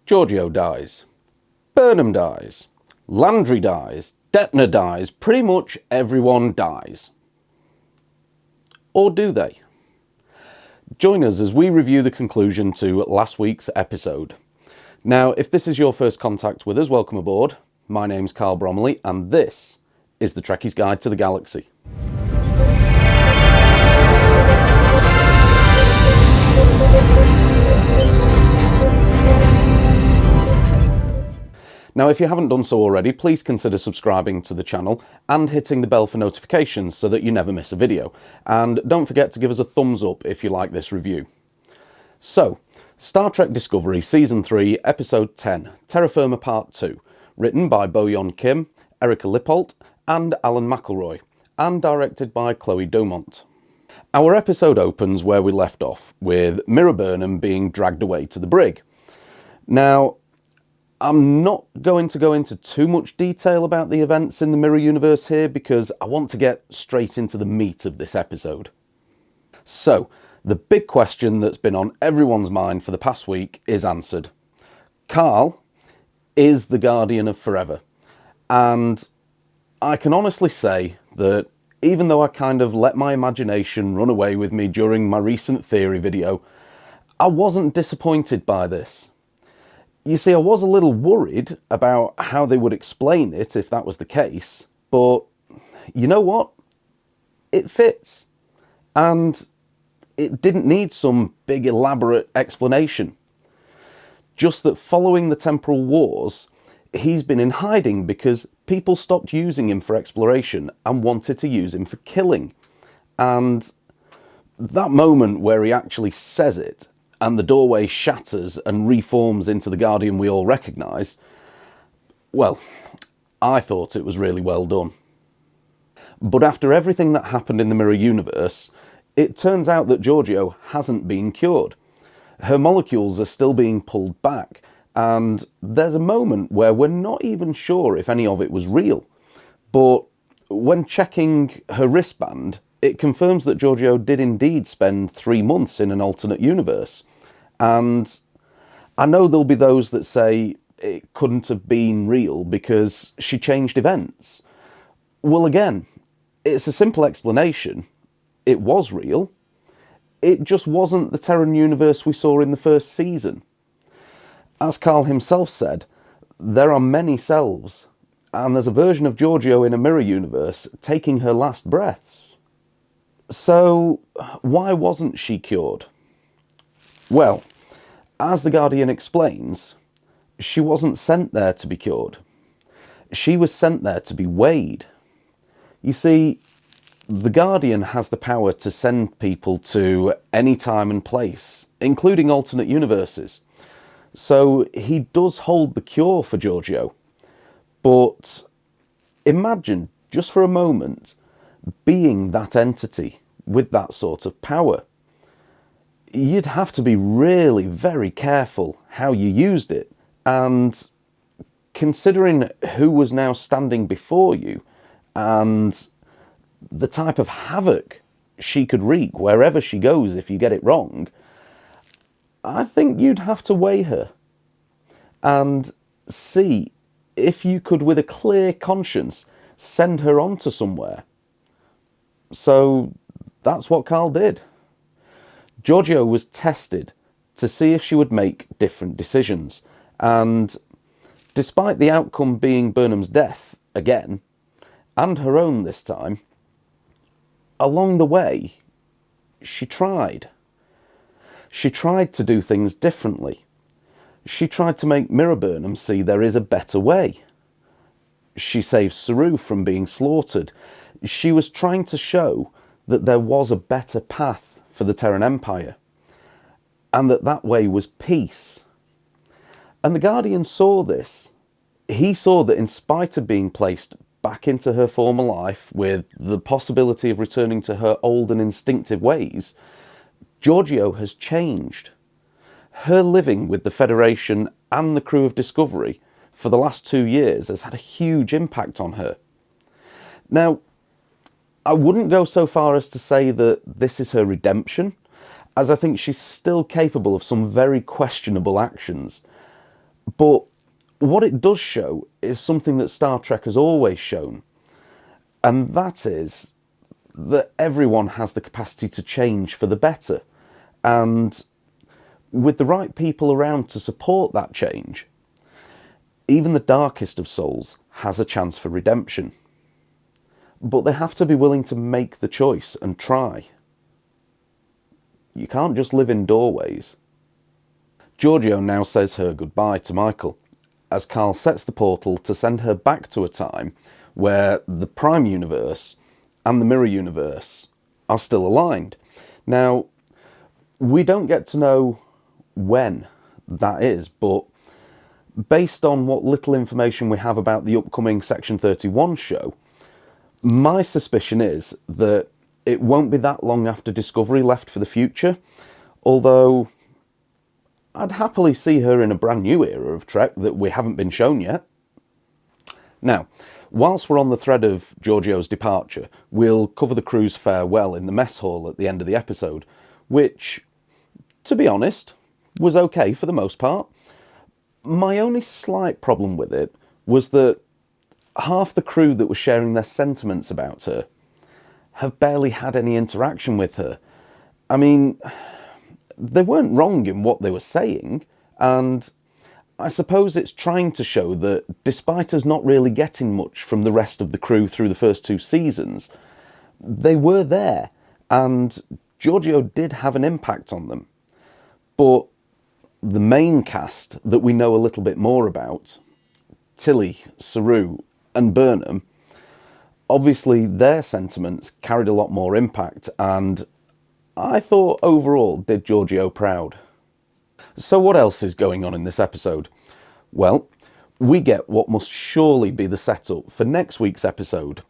Georgiou dies. Burnham dies. Landry dies. Deppner dies. Pretty much everyone dies. Or do they? Join us as we review the conclusion to last week's episode. Now, if this is your first contact with us, welcome aboard. My name's Carl Bromley, and this is the Trekkies Guide to the Galaxy. Now, if you haven't done so already, please consider subscribing to the channel and hitting the bell for notifications so that you never miss a video. And don't forget to give us a thumbs up if you like this review. So, Star Trek Discovery Season 3, Episode 10, Terra Firma Pt2, written by Bo-Yeon Kim, Erica Lippolt and Alan McElroy, and directed by Chloe Dumont. Our episode opens where we left off, with Mira Burnham being dragged away to the brig. Now, I'm not going to go into too much detail about the events in the Mirror universe here because I want to get straight into the meat of this episode. So, the big question that's been on everyone's mind for the past week is answered. Carl is the Guardian of Forever, and I can honestly say that even though I kind of let my imagination run away with me during my recent theory video, I wasn't disappointed by this. You see, I was a little worried about how they would explain it if that was the case, but you know what? It fits. And it didn't need some big elaborate explanation. Just that following the temporal wars, he's been in hiding because people stopped using him for exploration and wanted to use him for killing. And that moment where he actually says it, and the doorway shatters and reforms into the Guardian we all recognise, well, I thought it was really well done. But after everything that happened in the Mirror universe, it turns out that Georgiou hasn't been cured. Her molecules are still being pulled back, and there's a moment where we're not even sure if any of it was real. But when checking her wristband, it confirms that Georgiou did indeed spend 3 months in an alternate universe. And I know there'll be those that say it couldn't have been real because she changed events. Well, again, it's a simple explanation. It was real. It just wasn't the Terran universe we saw in the first season. As Carl himself said, there are many selves, and there's a version of Georgiou in a Mirror universe taking her last breaths. So, why wasn't she cured? Well, as the Guardian explains, she wasn't sent there to be cured. She was sent there to be weighed. You see, the Guardian has the power to send people to any time and place, including alternate universes. So he does hold the cure for Georgiou. But imagine, just for a moment, being that entity with that sort of power. You'd have to be really very careful how you used it, and considering who was now standing before you and the type of havoc she could wreak wherever she goes if you get it wrong, I think you'd have to weigh her and see if you could, with a clear conscience, send her on to somewhere. So that's what Carl did. Georgiou was tested to see if she would make different decisions, and despite the outcome being Burnham's death again, and her own this time, along the way, she tried. She tried to do things differently. She tried to make Mira Burnham see there is a better way. She saved Saru from being slaughtered. She was trying to show that there was a better path for the Terran Empire, and that way was peace. And the Guardian saw this. He saw that in spite of being placed back into her former life with the possibility of returning to her old and instinctive ways, Georgiou has changed. Her living with the Federation and the crew of Discovery for the last 2 years has had a huge impact on her. Now, I wouldn't go so far as to say that this is her redemption, as I think she's still capable of some very questionable actions. But what it does show is something that Star Trek has always shown, and that is that everyone has the capacity to change for the better. And with the right people around to support that change, even the darkest of souls has a chance for redemption. But they have to be willing to make the choice and try. You can't just live in doorways. Georgiou now says her goodbye to Michael, as Carl sets the portal to send her back to a time where the Prime Universe and the Mirror Universe are still aligned. Now, we don't get to know when that is, but based on what little information we have about the upcoming Section 31 show, my suspicion is that it won't be that long after Discovery left for the future, although I'd happily see her in a brand new era of Trek that we haven't been shown yet. Now, whilst we're on the thread of Georgiou's departure, we'll cover the crew's farewell in the mess hall at the end of the episode, which, to be honest, was okay for the most part. My only slight problem with it was that half the crew that were sharing their sentiments about her have barely had any interaction with her. I mean, they weren't wrong in what they were saying, and I suppose it's trying to show that despite us not really getting much from the rest of the crew through the first 2 seasons, they were there, and Georgiou did have an impact on them. But the main cast that we know a little bit more about, Tilly, Saru and Burnham, obviously their sentiments carried a lot more impact, and I thought overall did Georgiou proud. So what else is going on in this episode? Well, we get what must surely be the setup for next week's episode,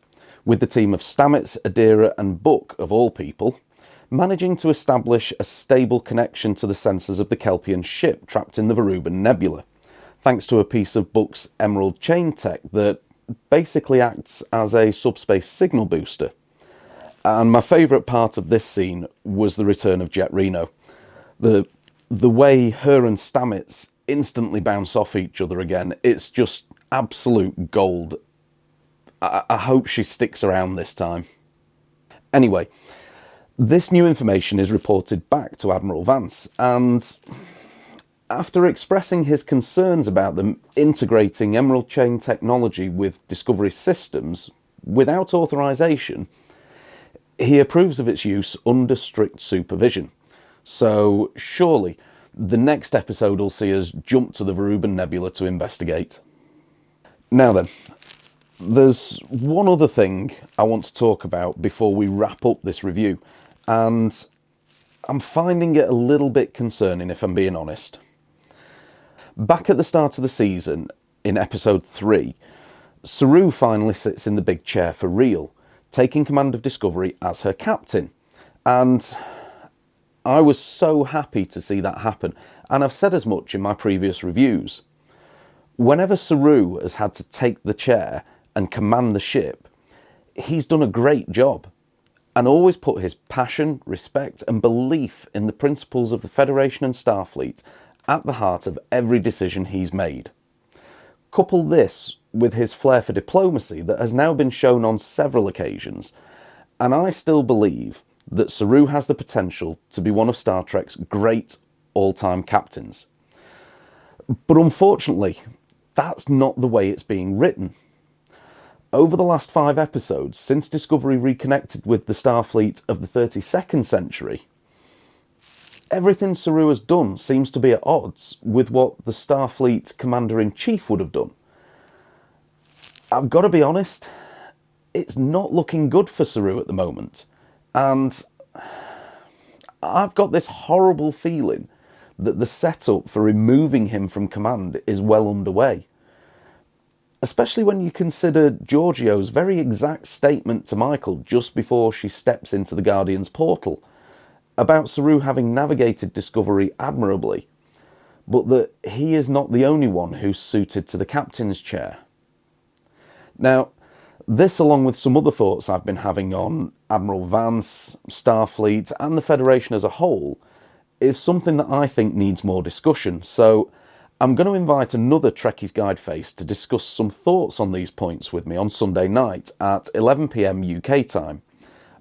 with the team of Stamets, Adira and Book, of all people, managing to establish a stable connection to the sensors of the Kelpian ship trapped in the Varuban Nebula, thanks to a piece of Book's Emerald chain tech that basically acts as a subspace signal booster. And my favourite part of this scene was the return of Jet Reno. The way her and Stamets instantly bounce off each other again, it's just absolute gold. I hope she sticks around this time. Anyway, this new information is reported back to Admiral Vance, and after expressing his concerns about them integrating Emerald Chain technology with Discovery systems without authorization, he approves of its use under strict supervision. So surely the next episode will see us jump to the Varuban Nebula to investigate. Now then, there's one other thing I want to talk about before we wrap up this review, and I'm finding it a little bit concerning if I'm being honest. Back at the start of the season, in episode 3, Saru finally sits in the big chair for real, taking command of Discovery as her captain, and I was so happy to see that happen, and I've said as much in my previous reviews. Whenever Saru has had to take the chair and command the ship, he's done a great job, and always put his passion, respect and belief in the principles of the Federation and Starfleet at the heart of every decision he's made. Couple this with his flair for diplomacy that has now been shown on several occasions, and I still believe that Saru has the potential to be one of Star Trek's great all-time captains. But unfortunately, that's not the way it's being written. Over the last 5 episodes, since Discovery reconnected with the Starfleet of the 32nd century, everything Saru has done seems to be at odds with what the Starfleet Commander-in-Chief would have done. I've got to be honest, it's not looking good for Saru at the moment, and I've got this horrible feeling that the setup for removing him from command is well underway. Especially when you consider Georgiou's very exact statement to Michael just before she steps into the Guardian's portal, about Saru having navigated Discovery admirably, but that he is not the only one who's suited to the captain's chair. Now, this, along with some other thoughts I've been having on Admiral Vance, Starfleet and the Federation as a whole, is something that I think needs more discussion, so I'm going to invite another Trekkies guide face to discuss some thoughts on these points with me on Sunday night at 11 PM UK time.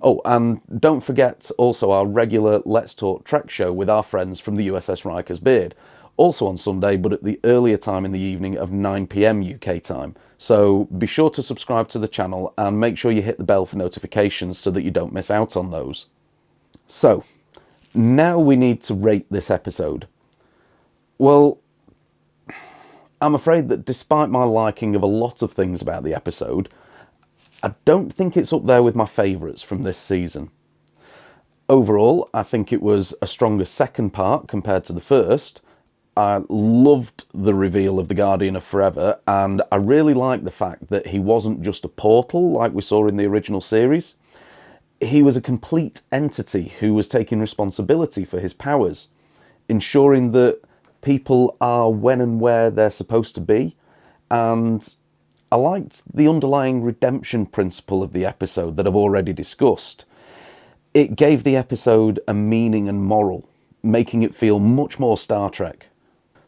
Oh, and don't forget also our regular Let's Talk Trek show with our friends from the USS Riker's Beard, also on Sunday but at the earlier time in the evening of 9 PM UK time. So be sure to subscribe to the channel and make sure you hit the bell for notifications so that you don't miss out on those. So, now we need to rate this episode. Well, I'm afraid that despite my liking of a lot of things about the episode, I don't think it's up there with my favourites from this season. Overall, I think it was a stronger second part compared to the first. I loved the reveal of the Guardian of Forever, and I really liked the fact that he wasn't just a portal like we saw in the original series. He was a complete entity who was taking responsibility for his powers, ensuring that people are when and where they're supposed to be, and I liked the underlying redemption principle of the episode that I've already discussed. It gave the episode a meaning and moral, making it feel much more Star Trek.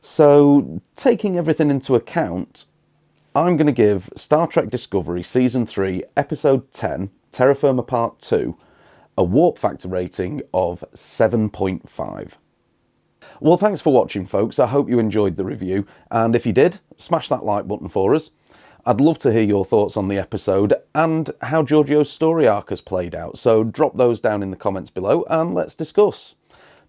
So, taking everything into account, I'm going to give Star Trek Discovery Season 3, Episode 10, Terra Firma Pt2, a warp factor rating of 7.5. Well, thanks for watching, folks. I hope you enjoyed the review, and if you did, smash that like button for us. I'd love to hear your thoughts on the episode and how Georgiou's story arc has played out, so drop those down in the comments below and let's discuss.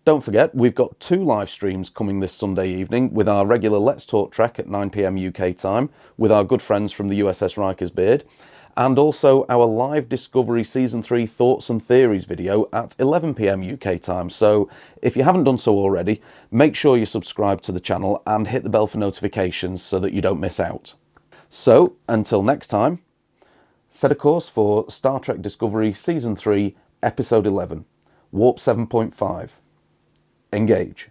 Don't forget, we've got 2 live streams coming this Sunday evening with our regular Let's Talk Trek at 9 PM UK time with our good friends from the USS Riker's Beard, and also our live Discovery Season 3 Thoughts and Theories video at 11 PM UK time. So if you haven't done so already, make sure you subscribe to the channel and hit the bell for notifications so that you don't miss out. So until next time, set a course for Star Trek Discovery Season 3 Episode 11, Warp 7.5. Engage.